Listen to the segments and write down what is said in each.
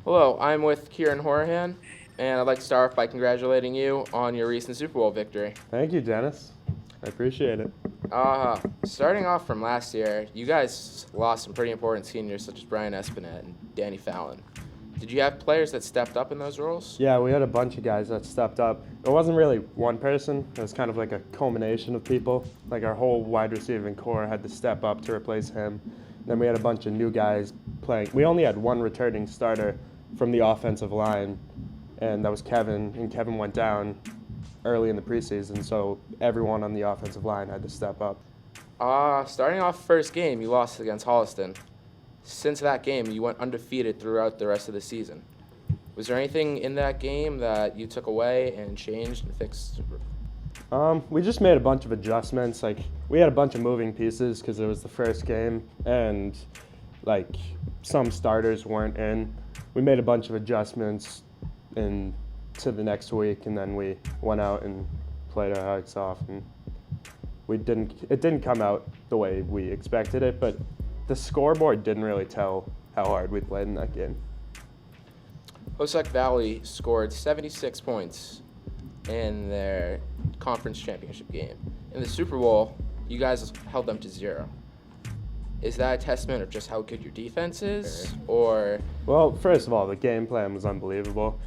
Hello, I'm with Kieran Horahan, and I'd like to start off by congratulating you on your recent Super Bowl victory. Thank you, Dennis. I appreciate it. Starting off from last year, you guys lost some pretty important seniors such as Brian Espinette and Danny Fallon. Did you have players that stepped up in those roles? Yeah, we had a bunch of guys that stepped up. It wasn't really one person. It was kind of like a culmination of people. Like our whole wide receiving core had to step up to replace him. Then we had a bunch of new guys playing. We only had one returning starter from the offensive line, and that was Kevin. And Kevin went down early in the preseason, so everyone on the offensive line had to step up. Starting off first game, you lost against Holliston. Since that game, you went undefeated throughout the rest of the season. Was there anything in that game that you took away and changed and fixed? We just made a bunch of adjustments. Like we had a bunch of moving pieces because it was the first game, and like some starters weren't in. We made a bunch of adjustments to the next week, and then we went out and played our hearts off. And it didn't come out the way we expected it, but the scoreboard didn't really tell how hard we played in that game. Ossack Valley scored 76 points in their conference championship game. In the Super Bowl, you guys held them to 0. Is that a testament of just how good your defense is, or? Well, first of all, the game plan was unbelievable,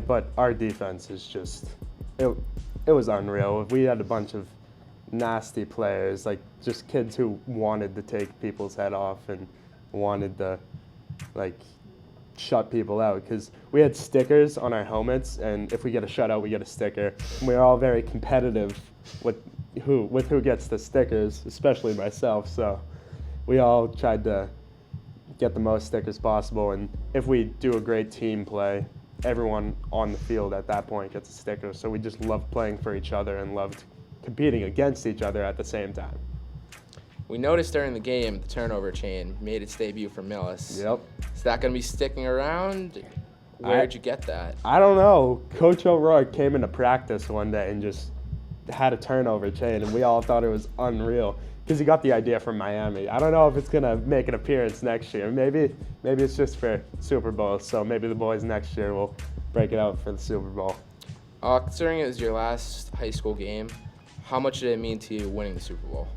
but our defense is just, it was unreal. We had a bunch of nasty players, like just kids who wanted to take people's head off and wanted to like shut people out, because we had stickers on our helmets, and if we get a shutout, we get a sticker. And we were all very competitive with who gets the stickers, especially myself. So we all tried to get the most stickers possible, and if we do a great team play, everyone on the field at that point gets a sticker. So we just loved playing for each other and loved competing against each other at the same time. We noticed during the game the turnover chain made its debut for Millis. Yep. Is that going to be sticking around? Where'd you get that? I don't know. Coach O'Rourke came into practice one day and just had a turnover chain, and we all thought it was unreal because he got the idea from Miami. I don't know if it's going to make an appearance next year. Maybe it's just for Super Bowl, so maybe the boys next year will break it out for the Super Bowl. Considering it was your last high school game, how much did it mean to you winning the Super Bowl,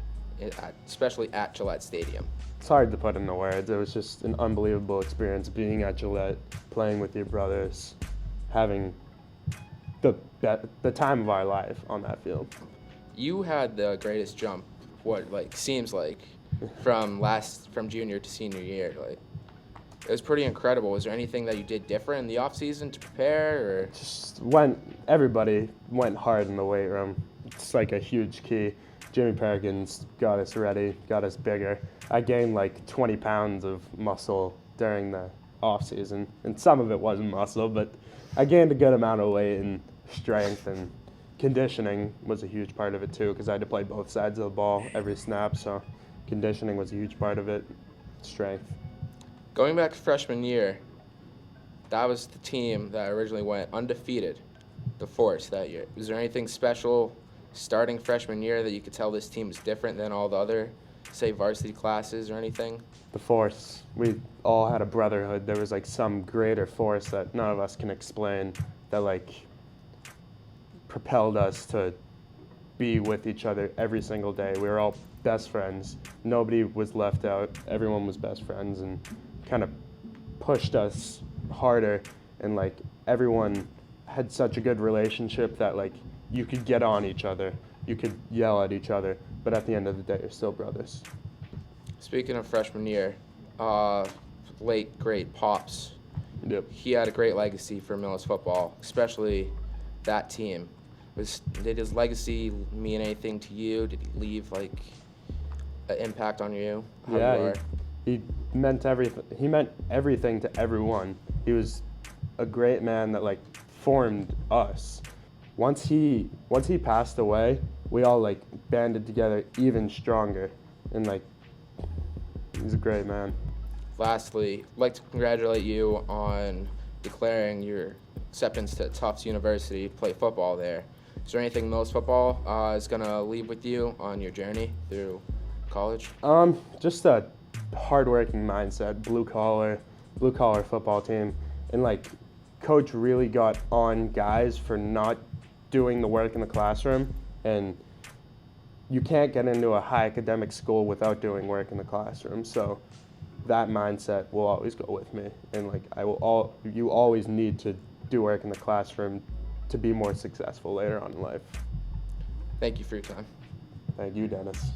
especially at Gillette Stadium? It's hard to put into words. It was just an unbelievable experience being at Gillette, playing with your brothers, having the time of our life on that field. You had the greatest jump, seems like, from junior to senior year. Like, it was pretty incredible. Was there anything that you did different in the off season to prepare, or? Everybody went hard in the weight room. It's like a huge key. Jimmy Perkins got us ready, got us bigger. I gained like 20 pounds of muscle during the off season, and some of it wasn't muscle, but I gained a good amount of weight, and strength and conditioning was a huge part of it too, because I had to play both sides of the ball every snap, so conditioning was a huge part of it, strength. Going back to freshman year, that was the team that originally went undefeated, the Force, that year. Was there anything special starting freshman year that you could tell this team is different than all the other, say, varsity classes or anything? The Force. We all had a brotherhood. There was like some greater force that none of us can explain that like propelled us to be with each other every single day. We were all best friends. Nobody was left out. Everyone was best friends, and kind of pushed us harder, and like everyone had such a good relationship that like you could get on each other, you could yell at each other, but at the end of the day, you're still brothers. Speaking of freshman year, late great Pops. Yep. He had a great legacy for Millis football, especially that team. Did his legacy mean anything to you? Did he leave like an impact on you? Yeah, he meant everything. He meant everything to everyone. He was a great man that like formed us. Once he passed away, we all like banded together even stronger, and like he's a great man. Lastly, I'd like to congratulate you on declaring your acceptance to Tufts University to play football there. Is there anything Millis football is going to leave with you on your journey through college? Just a hardworking mindset, blue collar football team. and like coach really got on guys for not doing the work in the classroom, and you can't get into a high academic school without doing work in the classroom. So that mindset will always go with me, and like you always need to do work in the classroom to be more successful later on in life. Thank you for your time. Thank you, Dennis.